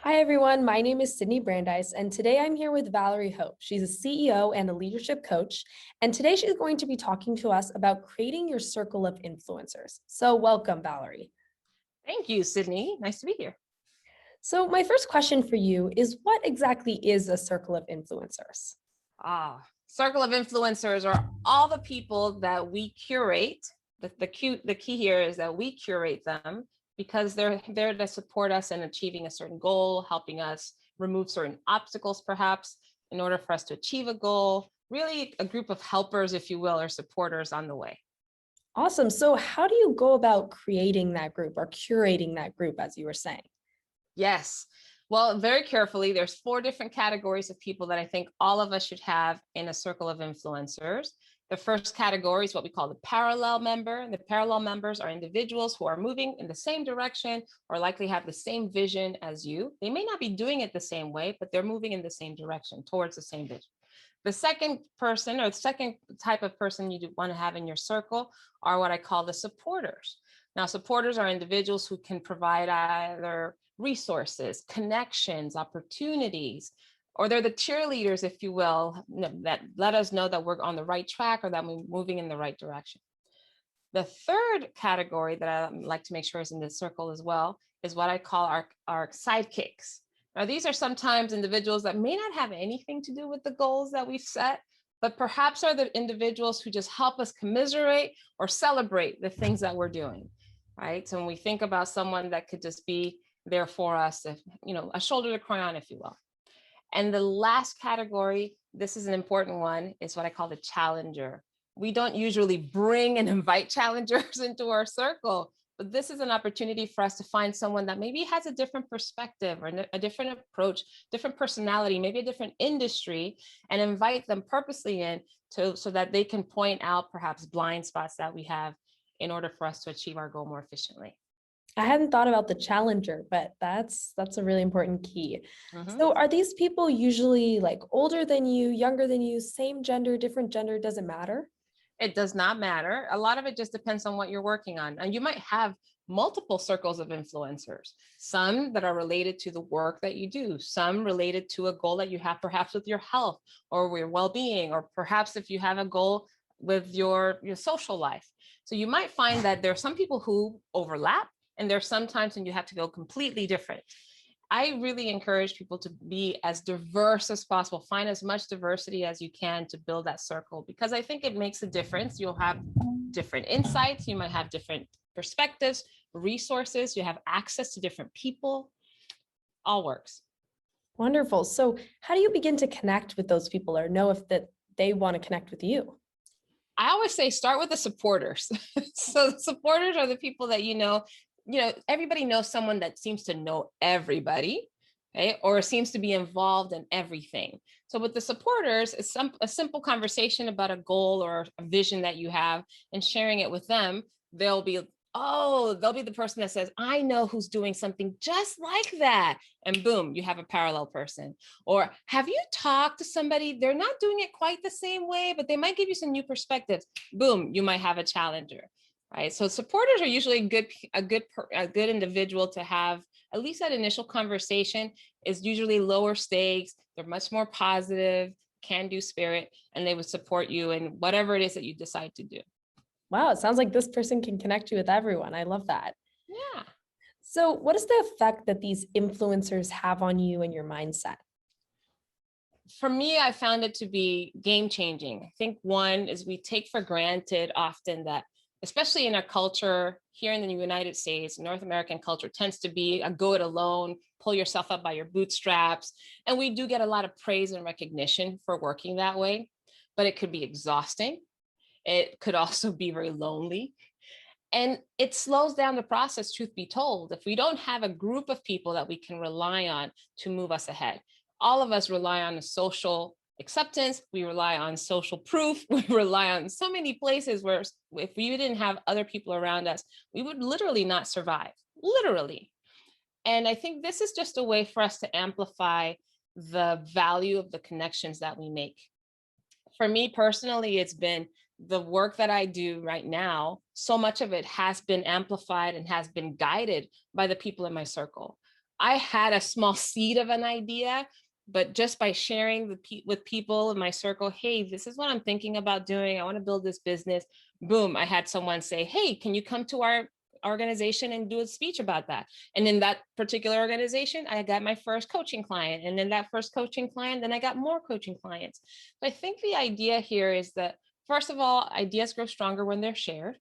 Hi, everyone. My name is Sydney Brandeis, and today I'm here with Valerie Hope. She's a CEO and a leadership coach, and today she's going to be talking to us about creating your circle of influencers. So welcome, Valerie. Thank you, Sydney. Nice to be here. So my first question for you is, what exactly is a circle of influencers? Circle of influencers are all the people that we curate. The key here is that we curate them because they're there to support us in achieving a certain goal, helping us remove certain obstacles, perhaps, in order for us to achieve a goal. Really a group of helpers, if you will, or supporters on the way. Awesome. So how do you go about creating that group or curating that group, as you were saying? Yes. Well, very carefully, there's 4 different categories of people that I think all of us should have in a circle of influencers. The first category is what we call the parallel member. And the parallel members are individuals who are moving in the same direction or likely have the same vision as you. They may not be doing it the same way, but they're moving in the same direction towards the same vision. The second person or the second type of person you want to have in your circle are what I call the supporters. Now, supporters are individuals who can provide either resources, connections, opportunities, or they're the cheerleaders, if you will, that let us know that we're on the right track or that we're moving in the right direction. The third category that I like to make sure is in this circle as well is what I call our sidekicks. Now, these are sometimes individuals that may not have anything to do with the goals that we've set, but perhaps are the individuals who just help us commiserate or celebrate the things that we're doing, right? So when we think about someone that could just be there for us, if, a shoulder to cry on, if you will. And the last category, this is an important one, is what I call the challenger. We don't usually bring and invite challengers into our circle, but this is an opportunity for us to find someone that maybe has a different perspective or a different approach, different personality, maybe a different industry, and invite them purposely in so that they can point out perhaps blind spots that we have in order for us to achieve our goal more efficiently. I hadn't thought about the challenger, but that's a really important key. Mm-hmm. So are these people usually like older than you, younger than you, same gender, different gender, doesn't matter? It does not matter. A lot of it just depends on what you're working on. And you might have multiple circles of influencers, some that are related to the work that you do, some related to a goal that you have perhaps with your health or your well-being, or perhaps if you have a goal with your social life. So you might find that there are some people who overlap, and there's sometimes when you have to go completely different. I really encourage people to be as diverse as possible. Find as much diversity as you can to build that circle, because I think it makes a difference. You'll have different insights. You might have different perspectives, resources. You have access to different people. All works. Wonderful. So how do you begin to connect with those people or know if that they want to connect with you? I always say start with the supporters. So the supporters are the people that everybody knows someone that seems to know everybody, okay, or seems to be involved in everything. So with the supporters, it's a simple conversation about a goal or a vision that you have and sharing it with them. They'll be the person that says, I know who's doing something just like that. And boom, you have a parallel person. Or have you talked to somebody? They're not doing it quite the same way, but they might give you some new perspectives. Boom, you might have a challenger. Right. So supporters are usually a good individual to have. At least that initial conversation is usually lower stakes. They're much more positive, can-do spirit, and they would support you in whatever it is that you decide to do. Wow, it sounds like this person can connect you with everyone. I love that. Yeah. So what is the effect that these influencers have on you and your mindset? For me, I found it to be game-changing. I think one is we take for granted often that, especially in our culture here in the United States, North American culture tends to be a go it alone, pull yourself up by your bootstraps. And we do get a lot of praise and recognition for working that way, but it could be exhausting. It could also be very lonely. And it slows down the process, truth be told, if we don't have a group of people that we can rely on to move us ahead. All of us rely on a social acceptance. We rely on social proof. We rely on so many places where if we didn't have other people around us, we would literally not survive, literally. And I think this is just a way for us to amplify the value of the connections that we make. For me personally, it's been the work that I do right now. So much of it has been amplified and has been guided by the people in my circle. I had a small seed of an idea, but just by sharing with people in my circle, hey, this is what I'm thinking about doing. I want to build this business. Boom, I had someone say, hey, can you come to our organization and do a speech about that? And in that particular organization, I got my first coaching client. And then that first coaching client, then I got more coaching clients. So I think the idea here is that, first of all, ideas grow stronger when they're shared.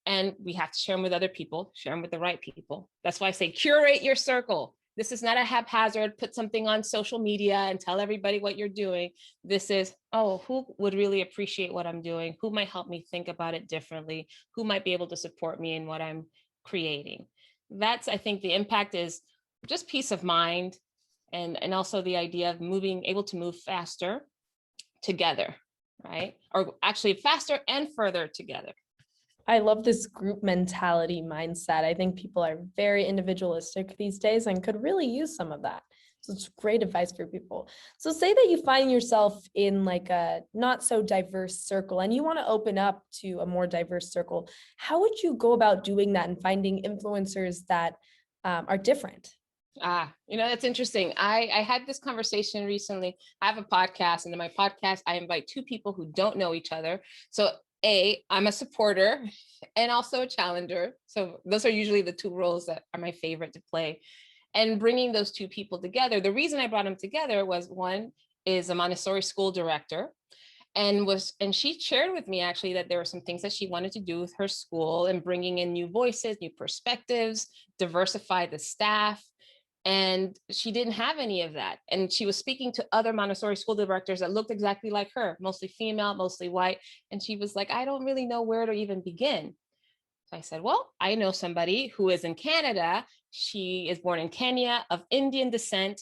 And we have to share them with other people, share them with the right people. That's why I say curate your circle. This is not a haphazard, put something on social media and tell everybody what you're doing. This is, oh, who would really appreciate what I'm doing? Who might help me think about it differently? Who might be able to support me in what I'm creating? That's, I think the impact is just peace of mind, and also the idea of able to move faster together, right? Or actually faster and further together. I love this group mentality mindset. I think people are very individualistic these days and could really use some of that. So it's great advice for people. So say that you find yourself in like a not so diverse circle and you want to open up to a more diverse circle. How would you go about doing that and finding influencers that are different? That's interesting. I had this conversation recently. I have a podcast, and in my podcast, I invite two people who don't know each other. So I'm a supporter and also a challenger. So those are usually the two roles that are my favorite to play. And bringing those two people together, the reason I brought them together was, one is a Montessori school director, and she shared with me actually that there were some things that she wanted to do with her school and bringing in new voices, new perspectives, diversify the staff. And she didn't have any of that. And she was speaking to other Montessori school directors that looked exactly like her, mostly female, mostly white. And she was like, I don't really know where to even begin. So I said, well, I know somebody who is in Canada. She is born in Kenya, of Indian descent.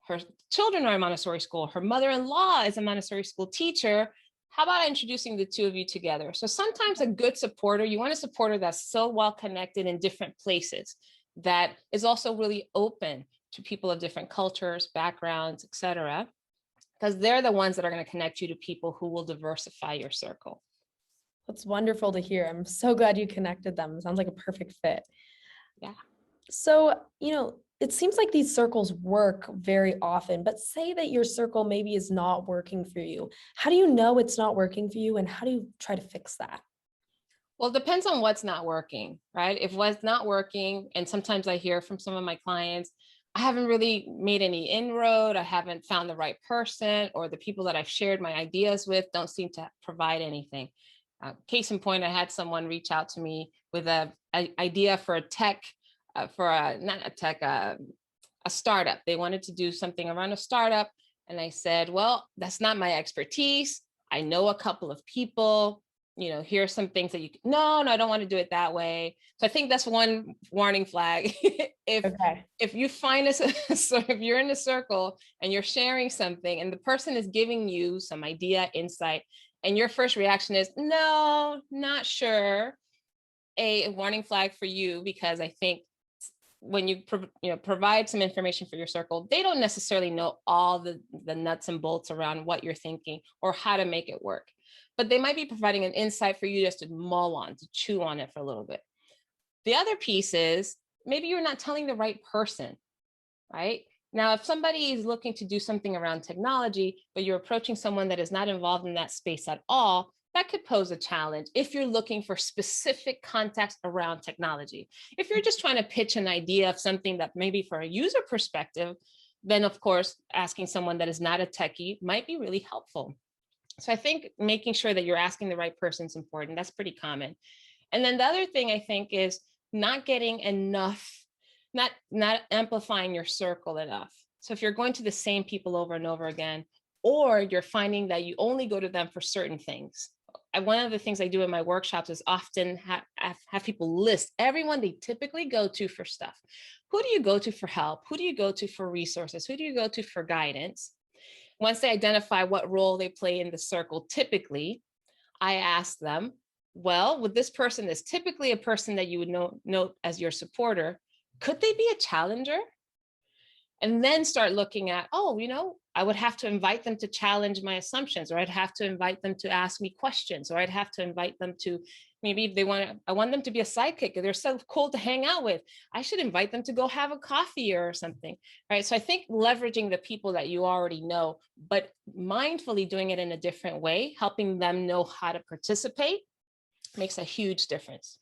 Her children are in Montessori school. Her mother-in-law is a Montessori school teacher. How about introducing the two of you together? So sometimes a good supporter, you want a supporter that's so well connected in different places, that is also really open to people of different cultures, backgrounds, etc., because they're the ones that are going to connect you to people who will diversify your circle. That's wonderful to hear. I'm so glad you connected them. It sounds like a perfect fit. Yeah. So, it seems like these circles work very often, but say that your circle maybe is not working for you. How do you know it's not working for you, and how do you try to fix that? Well, it depends on what's not working, right? If what's not working, and sometimes I hear from some of my clients, I haven't really made any inroad, I haven't found the right person, or the people that I've shared my ideas with don't seem to provide anything. Case in point, I had someone reach out to me with a idea for a tech, not a tech, a startup. They wanted to do something around a startup. And I said, well, that's not my expertise. I know a couple of people, here's some things that no, I don't want to do it that way. So I think that's one warning flag. If you find so if you're in a circle and you're sharing something and the person is giving you some idea, insight, and your first reaction is, no, not sure, a warning flag for you, because I think when you provide some information for your circle, they don't necessarily know all the nuts and bolts around what you're thinking or how to make it work. But they might be providing an insight for you just to mull on, to chew on it for a little bit. The other piece is maybe you're not telling the right person, right? Now, if somebody is looking to do something around technology, but you're approaching someone that is not involved in that space at all, that could pose a challenge if you're looking for specific context around technology. If you're just trying to pitch an idea of something that maybe for a user perspective, then of course, asking someone that is not a techie might be really helpful. So I think making sure that you're asking the right person is important. That's pretty common. And then the other thing I think is not getting enough, not amplifying your circle enough. So if you're going to the same people over and over again, or you're finding that you only go to them for certain things. One of the things I do in my workshops is often have people list everyone they typically go to for stuff. Who do you go to for help? Who do you go to for resources? Who do you go to for guidance? Once they identify what role they play in the circle, typically, I ask them, well, with this person is typically a person that you would note as your supporter, could they be a challenger? And then start looking at, I would have to invite them to challenge my assumptions, or I'd have to invite them to ask me questions, or I'd have to invite them to, Maybe if I want them to be a sidekick. They're so cool to hang out with. I should invite them to go have a coffee or something, right? So I think leveraging the people that you already know, but mindfully doing it in a different way, helping them know how to participate, makes a huge difference.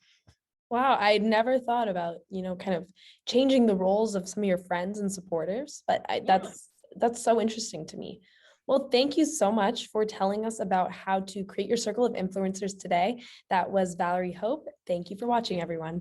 Wow, I never thought about, kind of changing the roles of some of your friends and supporters, but Yeah. that's so interesting to me. Well, thank you so much for telling us about how to create your circle of influencers today. That was Valerie Hope. Thank you for watching, everyone.